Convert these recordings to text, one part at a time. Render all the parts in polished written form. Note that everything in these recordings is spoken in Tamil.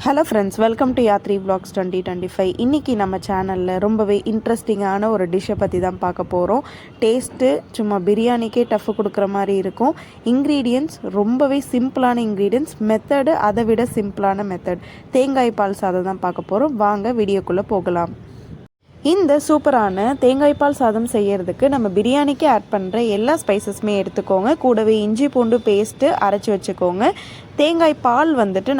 Hello friends, welcome to Yatri vlogs 2025. இன்றைக்கி நம்ம சேனலில் ரொம்பவே இன்ட்ரெஸ்டிங்கான ஒரு டிஷ்ஷை பற்றி தான் பார்க்க போகிறோம். டேஸ்ட்டு சும்மா பிரியாணிக்கே டஃப் கொடுக்குற மாதிரி இருக்கும். இன்க்ரீடியன்ட்ஸ் ரொம்பவே சிம்பிளான இன்க்ரீடியன்ட்ஸ், மெத்தடு அதை விட சிம்பிளான மெத்தட். தேங்காய் பால் சாதம் தான் பார்க்க போகிறோம். வாங்க வீடியோக்குள்ளே போகலாம். இந்த சூப்பரான தேங்காய் பால் சாதம் செய்கிறதுக்கு நம்ம பிரியாணிக்கு ஆட் பண்ணுற எல்லா ஸ்பைசஸுமே எடுத்துக்கோங்க. கூடவே இஞ்சி பூண்டு பேஸ்ட்டு அரைச்சி வச்சுக்கோங்க. தேங்காய் பால்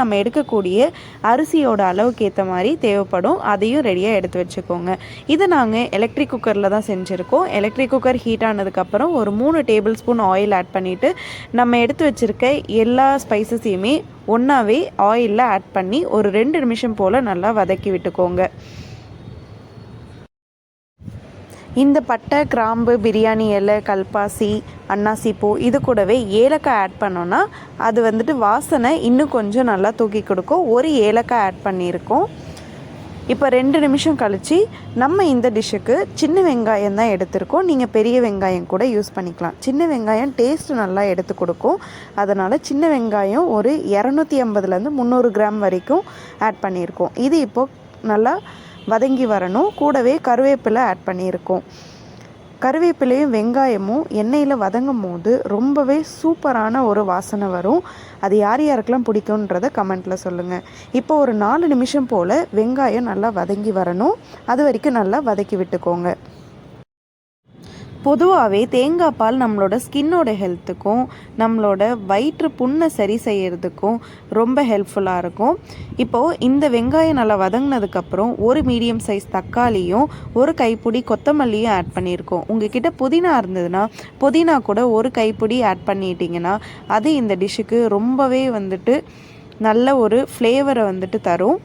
நம்ம எடுக்கக்கூடிய அரிசியோட அளவுக்கு ஏற்ற மாதிரி தேவைப்படும். அதையும் ரெடியாக எடுத்து வச்சுக்கோங்க. இது நாங்கள் எலக்ட்ரிக் குக்கரில் தான் செஞ்சுருக்கோம். எலக்ட்ரிக் குக்கர் ஹீட் ஆனதுக்கப்புறம் ஒரு 3 டேபிள் ஸ்பூன் ஆயில் ஆட் பண்ணிவிட்டு நம்ம எடுத்து வச்சுருக்க எல்லா ஸ்பைசஸையுமே ஒன்றாவே ஆயிலில் ஆட் பண்ணி ஒரு 2 நிமிஷம் போல் நல்லா வதக்கி விட்டுக்கோங்க. இந்த பட்டை, கிராம்பு, பிரியாணி இலை, கல்பாசி, அன்னாசி பூ, இது கூடவே ஏலக்காய் ஆட் பண்ணோன்னா அது வாசனை இன்னும் கொஞ்சம் நல்லா தூக்கி கொடுக்கும். ஒரு ஏலக்காய் ஆட் பண்ணியிருக்கோம். இப்போ 2 நிமிஷம் கழித்து நம்ம இந்த டிஷ்ஷுக்கு சின்ன வெங்காயம் தான் எடுத்திருக்கோம். நீங்கள் பெரிய வெங்காயம் கூட யூஸ் பண்ணிக்கலாம். சின்ன வெங்காயம் டேஸ்ட்டு நல்லா எடுத்து கொடுக்கும். அதனால் சின்ன வெங்காயம் ஒரு 250 300 கிராம் வரைக்கும் ஆட் பண்ணியிருக்கோம். இது இப்போது நல்லா வதங்கி வரணும். கூடவே கருவேப்பிலை ஆட் பண்ணியிருக்கோம். கருவேப்பிலையும் வெங்காயமும் எண்ணெயில் வதங்கும் போது ரொம்பவே சூப்பரான ஒரு வாசனை வரும். அது யார் யாருக்கெல்லாம் பிடிக்குன்றதை கமெண்ட்டில் சொல்லுங்கள். இப்போ ஒரு 4 நிமிஷம் போல் வெங்காயம் நல்லா வதங்கி வரணும். அது வரைக்கும் நல்லா வதக்கி விட்டுக்கோங்க. பொதுவாகவே தேங்காய் பால் நம்மளோட ஸ்கின்னோட ஹெல்த்துக்கும் நம்மளோட வயிற்று புண்ணை சரி செய்கிறதுக்கும் ரொம்ப ஹெல்ப்ஃபுல்லாக இருக்கும். இப்போது இந்த வெங்காயம் நல்லா வதங்கினதுக்கப்புறம் ஒரு மீடியம் சைஸ் தக்காளியும் ஒரு கைப்பிடி கொத்தமல்லியும் ஆட் பண்ணியிருக்கோம். உங்ககிட்ட புதினா இருந்ததுன்னா புதினா கூட ஒரு கைப்பிடி ஆட் பண்ணிட்டீங்கன்னா அது இந்த டிஷ்ஷுக்கு ரொம்பவே நல்ல ஒரு ஃப்ளேவரை தரும்.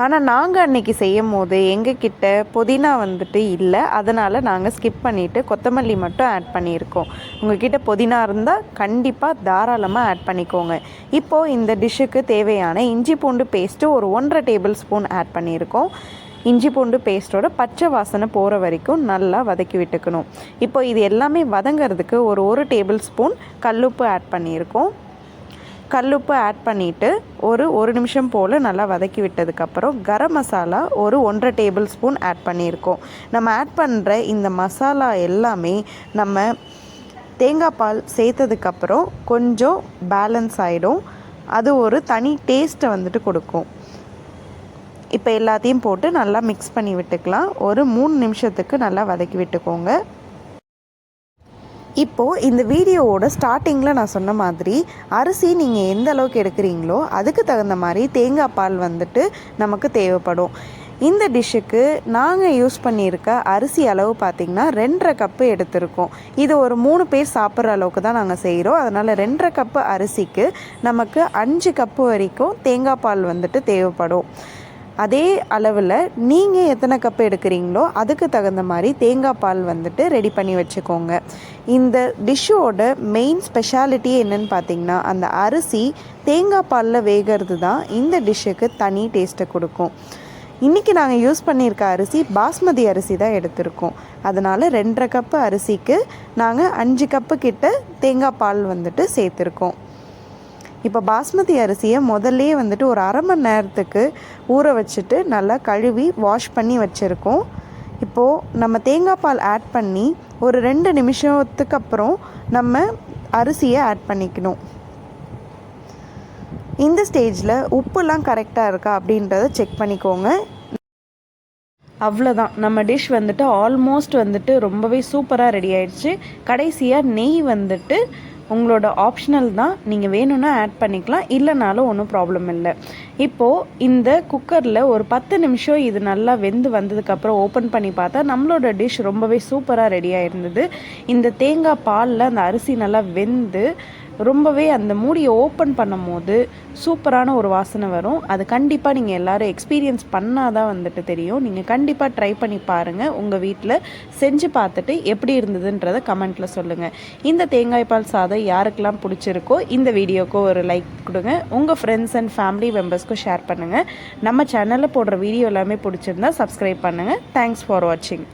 ஆனால் நாங்கள் அன்றைக்கி செய்யும் போது எங்ககிட்ட புதினா இல்லை. அதனால் நாங்கள் ஸ்கிப் பண்ணிவிட்டு கொத்தமல்லி மட்டும் ஆட் பண்ணியிருக்கோம். உங்கள்கிட்ட புதினா இருந்தால் கண்டிப்பாக தாராளமாக ஆட் பண்ணிக்கோங்க. இப்போது இந்த டிஷ்ஷுக்கு தேவையான இஞ்சி பூண்டு பேஸ்ட்டு ஒரு 1.5 டேபிள் ஸ்பூன் ஆட் பண்ணியிருக்கோம். இஞ்சி பூண்டு பேஸ்ட்டோட பச்சை வாசனை போகிற வரைக்கும் நல்லா வதக்கி விட்டுக்கணும். இப்போ இது எல்லாமே வதங்கிறதுக்கு ஒரு டேபிள் ஸ்பூன் கல்லுப்பு ஆட் பண்ணியிருக்கோம். கல்லுப்பு ஆட் பண்ணிவிட்டு ஒரு நிமிஷம் போல் நல்லா வதக்கி விட்டதுக்கப்புறம் கரம் மசாலா ஒரு 1.5 டேபிள் ஸ்பூன் ஆட் பண்ணியிருக்கோம். நம்ம ஆட் பண்ணுற இந்த மசாலா எல்லாமே நம்ம தேங்காய் பால் சேர்த்ததுக்கப்புறம் கொஞ்சம் பேலன்ஸ் ஆகிடும். அது ஒரு தனி டேஸ்ட்டை கொடுக்கும். இப்போ எல்லாத்தையும் போட்டு நல்லா மிக்ஸ் பண்ணி விட்டுக்கலாம். ஒரு 3 நிமிஷத்துக்கு நல்லா வதக்கி விட்டுக்கோங்க. இப்போது இந்த வீடியோவோட ஸ்டார்டிங்கில் நான் சொன்ன மாதிரி அரிசி நீங்கள் எந்த அளவுக்கு எடுக்கிறீங்களோ அதுக்கு தகுந்த மாதிரி தேங்காய் பால் நமக்கு தேவைப்படும். இந்த டிஷ்ஷுக்கு நாங்கள் யூஸ் பண்ணியிருக்க அரிசி அளவு பார்த்திங்கன்னா 2.5 கப்பு எடுத்திருக்கோம். இது ஒரு 3 பேர் சாப்பிட்ற அளவுக்கு தான் நாங்கள் செய்கிறோம். அதனால் 2.5 கப்பு அரிசிக்கு நமக்கு 5 கப்பு வரைக்கும் தேங்காய் பால் தேவைப்படும். அதே அளவில் நீங்கள் எத்தனை கப்பு எடுக்கிறீங்களோ அதுக்கு தகுந்த மாதிரி தேங்காய் பால் ரெடி பண்ணி வச்சுக்கோங்க. இந்த டிஷ்ஷோட மெயின் ஸ்பெஷாலிட்டி என்னென்னு பார்த்தீங்கன்னா அந்த அரிசி தேங்காய் பாலில் வேகிறது தான் இந்த டிஷ்ஷுக்கு தனி டேஸ்ட்டை கொடுக்கும். இன்றைக்கி நாங்கள் யூஸ் பண்ணியிருக்க அரிசி பாஸ்மதி அரிசி தான் எடுத்திருக்கோம். அதனால் 2.5 கப்பு அரிசிக்கு நாங்கள் 5 கப்பு கிட்ட தேங்காய் பால் சேர்த்துருக்கோம். இப்போ பாஸ்மதி அரிசியை முதல்லே ஒரு அரை மணி நேரத்துக்கு ஊற வச்சுட்டு நல்லா கழுவி வாஷ் பண்ணி வச்சுருக்கோம். இப்போது நம்ம தேங்காய் பால் ஆட் பண்ணி ஒரு 2 நிமிஷத்துக்கு அப்புறம் நம்ம அரிசியை ஆட் பண்ணிக்கணும். இந்த ஸ்டேஜில் உப்புலாம் கரெக்டாக இருக்கா அப்படின்றத செக் பண்ணிக்கோங்க. அவ்வளோதான், நம்ம டிஷ் ஆல்மோஸ்ட் ரொம்பவே சூப்பராக ரெடி ஆயிடுச்சு. கடைசியாக நெய் உங்களோட ஆப்ஷனல் தான். நீங்கள் வேணும்னா ஆட் பண்ணிக்கலாம், இல்லைனாலும் ஒன்றும் ப்ராப்ளம் இல்லை. இப்போது இந்த குக்கரில் ஒரு 10 நிமிஷம் இது நல்லா வெந்து வந்ததுக்கப்புறம் ஓப்பன் பண்ணி பார்த்தா நம்மளோட டிஷ் ரொம்பவே சூப்பராக ரெடியாக இருந்தது. இந்த தேங்காய் பாலில் அந்த அரிசி நல்லா வெந்து ரொம்பவே அந்த மூடியை ஓப்பன் பண்ணும் போது சூப்பரான ஒரு வாசனை வரும். அது கண்டிப்பாக நீங்கள் எல்லோரும் எக்ஸ்பீரியன்ஸ் பண்ணால் தான் தெரியும். நீங்கள் கண்டிப்பாக ட்ரை பண்ணி பாருங்கள். உங்கள் வீட்டில் செஞ்சு பார்த்துட்டு எப்படி இருந்ததுன்றதை கமெண்ட்டில் சொல்லுங்கள். இந்த தேங்காய் பால் சாதம் யாருக்கெல்லாம் பிடிச்சிருக்கோ இந்த வீடியோக்கு ஒரு லைக் கொடுங்க. உங்கள் ஃப்ரெண்ட்ஸ் அண்ட் ஃபேமிலி மெம்பர்ஸ்க்கும் ஷேர் பண்ணுங்கள். நம்ம சேனலில் போடுற வீடியோ எல்லாமே பிடிச்சிருந்தா சப்ஸ்கிரைப் பண்ணுங்கள். தேங்க்ஸ் ஃபார் வாட்சிங்.